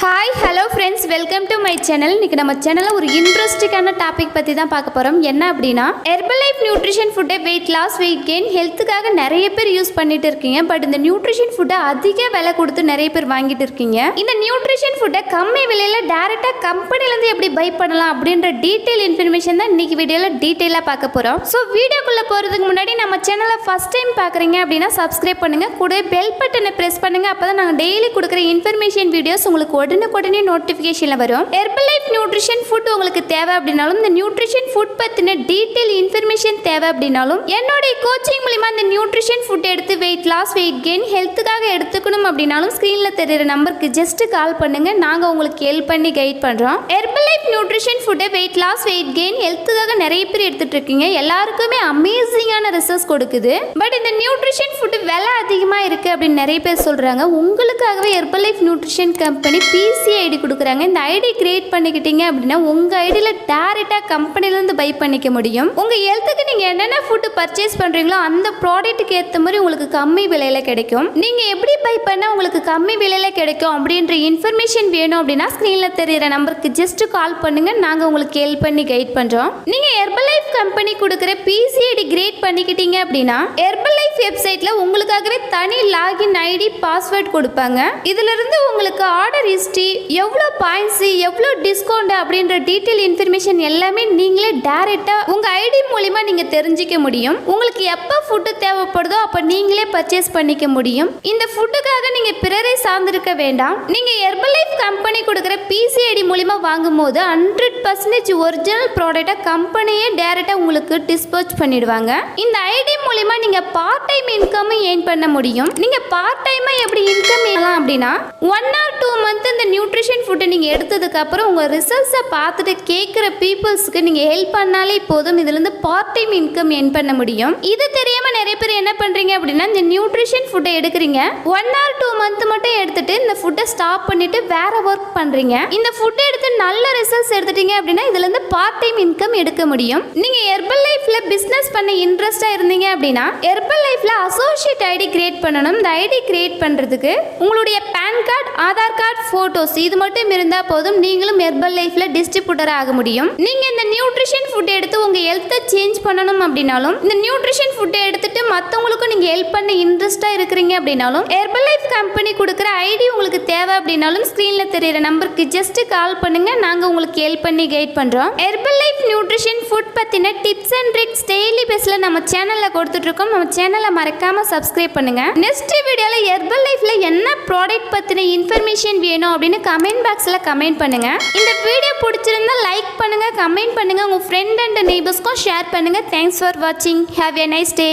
Hi hello friends, welcome to my channel. இன்னைக்கு நம்ம சேனலில் ஒரு இன்ட்ரெஸ்டிங்கான டாபிக் பற்றி தான் பார்க்க போகிறோம். என்ன அப்படின்னா, ஹெர்பலைஃப் நியூட்ரிஷன் ஃபுட்டை வெயிட் லாஸ், வெயிட் கெயின், ஹெல்த்துக்காக நிறைய பேர் யூஸ் பண்ணிட்டு இருக்கீங்க. பட் இந்த நியூட்ரிஷன் ஃபுட்டை அதிக விலை கொடுத்து நிறைய பேர் வாங்கிட்டு இருக்கீங்க. இந்த நியூட்ரிஷன் ஃபுட்டை கம்மி விலையில் டேரெக்டாக கம்பெனிலேருந்து எப்படி பை பண்ணலாம் அப்படின்ற டீட்டெயில் இன்ஃபர்மேஷன் தான் இன்னைக்கு வீடியோவில் டீட்டெயிலாக பார்க்க போகிறோம். ஸோ வீடியோக்குள்ளே போகிறதுக்கு முன்னாடி நம்ம சேனலை ஃபஸ்ட் டைம் பார்க்குறீங்க அப்படின்னா சப்ஸ்கிரைப் பண்ணுங்கள், கூட பெல் பட்டனை ப்ரெஸ் பண்ணுங்கள். அப்போ தான் நாங்கள் டெய்லி கொடுக்குற இன்ஃபர்மேஷன் வீடியோஸ் உங்களுக்கு உடனே நோட்டிஃபிகேஷன்ல வரும். ஹெர்பலைஃப் நியூட்ரிஷன் ஃபுட் உங்களுக்கு தேவை அப்படினாலும், இந்த நியூட்ரிஷன் ஃபுட் பத்தின டீடைல் இன்ஃபர்மேஷன் தேவை அப்படினாலும், என்னோட கோச்சிங் மூலமா இந்த நியூட்ரிஷன் ஃபுட் எடுத்து வெயிட் லாஸ், வெயிட் கெயின், ஹெல்த்துக்காக எடுத்துக்கணும் அப்படினாலும் ஸ்கிரீன்ல தெரியுற நம்பருக்கு ஜஸ்ட் கால் பண்ணுங்க. நாங்க உங்களுக்கு ஹெல்ப் பண்ணி கைட் பண்றோம். Herbalife nutrition food weight loss, weight gain, ஹெல்த்துக்காக நிறைய பேர் எடுத்துட்டு இருக்கீங்க. எல்லாருக்குமே அமேசிங்கான ரிசல்ட்ஸ் கொடுக்குது. பட் இந்த நியூட்ரிஷன் ஃபுட் விலை அதிகமா இருக்கு அப்படின்னு நிறைய பேர் சொல்றாங்க. உங்களுக்காகவே Herbalife nutrition company PC ID கொடுக்குறாங்க. இந்த ஐடி கிரியேட் பண்ணிக்கிட்டீங்க அப்படின்னா உங்க ஐடியில டைரக்டா கம்பெனில இருந்து பை பண்ணிக்க முடியும். உங்க ஹெல்த்துக்கு நீங்க என்னென்ன ஃபுட் பர்ச்சேஸ் பண்றீங்களோ அந்த ப்ராடக்ட்டுக்கு ஏற்ற மாதிரி உங்களுக்கு கம்மி விலையில கிடைக்கும். நீங்க எப்படி பை பண்ணா உங்களுக்கு கம்மி விலையில கிடைக்கும் அப்படின்ற இன்ஃபர்மேஷன் வேணும் அப்படின்னா ஸ்கிரீன்ல தெரியுற நம்பருக்கு ஜஸ்ட் கால் பண்ணுங்க. நாங்க உங்களுக்கு ஹெல்ப் பண்ணி கைட் பண்றோம். நீங்க ஹெர்பலைஃப் கம்பெனி கொடுக்குற பிசி ஐடி கிரியேட் பண்ணிக்கிட்டீங்க அப்படின்னா ஹெர்பலைஃப் வெப்சைட்ல உங்களுக்காகவே தனி லாகின் ஐடி பாஸ்வேர்ட் கொடுப்பாங்க. இதுல இருந்து உங்களுக்கு ஆர்டர் ஹிஸ்டரி, எவ்வளோ பாயிண்ட்ஸ், எவ்வளோ டிஸ்கவுண்ட் அப்படின்ற டீட்டெயில் இன்ஃபர்மேஷன் எல்லாமே நீங்களே டைரக்டா உங்க ஐடி மூலமா நீங்க தெரிஞ்சிக்க முடியும். உங்களுக்கு எப்போ ஃபுட்டு தேவைப்படுதோ அப்போ நீங்களே பர்ச்சேஸ் பண்ணிக்க முடியும். இந்த ஃபுட்டுக்காக நீங்க பிறரை சார்ந்திருக்க வேண்டாம். நீங்க ஹெர்பலைஃப் கம்பெனி கொடுக்குற பிசி ஐடி மூலமா வாங்கும்போது 100% ஒரிஜினல் ப்ராடக்டை கம்பெனியே டைரக்டா உங்களுக்கு டிஸ்போச் பண்ணிடுவாங்க. இந்த ஐடி மூலமா நீங்க பார்ட் டைம் இன்கம் ஏர்ன் பண்ண முடியும். நீங்க பார்ட் டைமா எப்படி இன்கம் ஏறலாம் அப்படின்னா 1 or 2 months இந்த நியூட்ரிஷன் ஃபுட்டை நீங்கள் எடுத்ததுக்கு அப்புறம் உங்கள் ரிசல்ட்ஸை பார்த்துட்டு கேட்குற பீப்புள்ஸ்க்கு நீங்கள் ஹெல்ப் பண்ணாலே போதும். இதுலேருந்து பார்ட் டைம் இன்கம் ஏர்ன் பண்ண முடியும். இது தெரியாமல் நிறைய பேர் என்ன பண்ணுறீங்க அப்படின்னா, இந்த நியூட்ரிஷன் ஃபுட்டை எடுக்கிறீங்க, 1 or 2 months மட்டும் எடுத்துட்டு இந்த ஃபுட்டை ஸ்டாப் பண்ணிட்டு வேற ஒர்க் பண்ணுறீங்க. இந்த ஃபுட்டை எடுத்து நல்ல ரிசல்ட்ஸ் எடுத்துட்டீங்க அப்படின்னா இதுலேருந்து பார்ட் டைம் இன்கம் எடுக்க முடியும். நீங்கள் ஹெர்பலைஃப்ல பிஸ்னஸ் பண்ண இன்ட்ரெஸ்டாக இருந்தீங்க அப்படின்னா ஹெர்பலைஃப்ல அசோசியேட் ஐடி கிரியேட் பண்ணணும். இந்த ஐடி கிரியேட் பண்ணுறதுக்கு உங்களுடைய PAN card, Aadhaar card, photos இது மட்டும் இருந்தா போதும். நீங்களும் ஹெர்பலைஃப்ல டிஸ்ட்ரிபியூட்டர் ஆக முடியும். நீங்க இந்த நியூட்ரிஷன் ஃபுட் எடுத்து உங்க ஹெல்த்தை சேஞ்ச் பண்ணணும் அப்படினாலும், இந்த நியூட்ரிஷன் ஃபுட் எடுத்துட்டு மத்தவங்களுக்கு நீங்க ஹெல்ப் பண்ண இன்ட்ரெஸ்டா இருக்கிறீங்க அப்படினாலும், ஹெர்பலைஃப் கம்பெனி கொடுக்குற ஐடி உங்களுக்கு தேவை அப்படினாலும் ஸ்கிரீன்ல தெரியுற நம்பருக்கு ஜஸ்ட் கால் பண்ணுங்க. நாங்க உங்களுக்கு ஹெல்ப் பண்ணி கைட் பண்றோம். ஹெர்பலைஃப் நியூட்ரிஷன் ஃபுட் பத்தின டிப்ஸ் அண்ட் ட்ரிக்ஸ் டெய்லி பேஸ்ல நம்ம சேனல்ல கொடுத்துட்டு இருக்கோம். நம்ம சேனலை மறக்காம சப்ஸ்கிரைப் பண்ணுங்க. நெக்ஸ்ட் வீடியோல ஹெர்பலைஃப்ல என்ன ப்ராடக்ட் பத்தின இன்ஃபர்மேஷன் வேணும் அப்படின்னு கமெண்ட் பாக்ஸ்ல கமெண்ட் பண்ணுங்க. இந்த வீடியோ பிடிச்சிருந்தா லைக் பண்ணுங்க, கமெண்ட் பண்ணுங்க, உங்க ஃப்ரெண்ட் அண்ட் நெய்பர்ஸ்க்கும் ஷேர் பண்ணுங்க. தேங்க்ஸ் ஃபார் வாட்சிங். Have a nice day.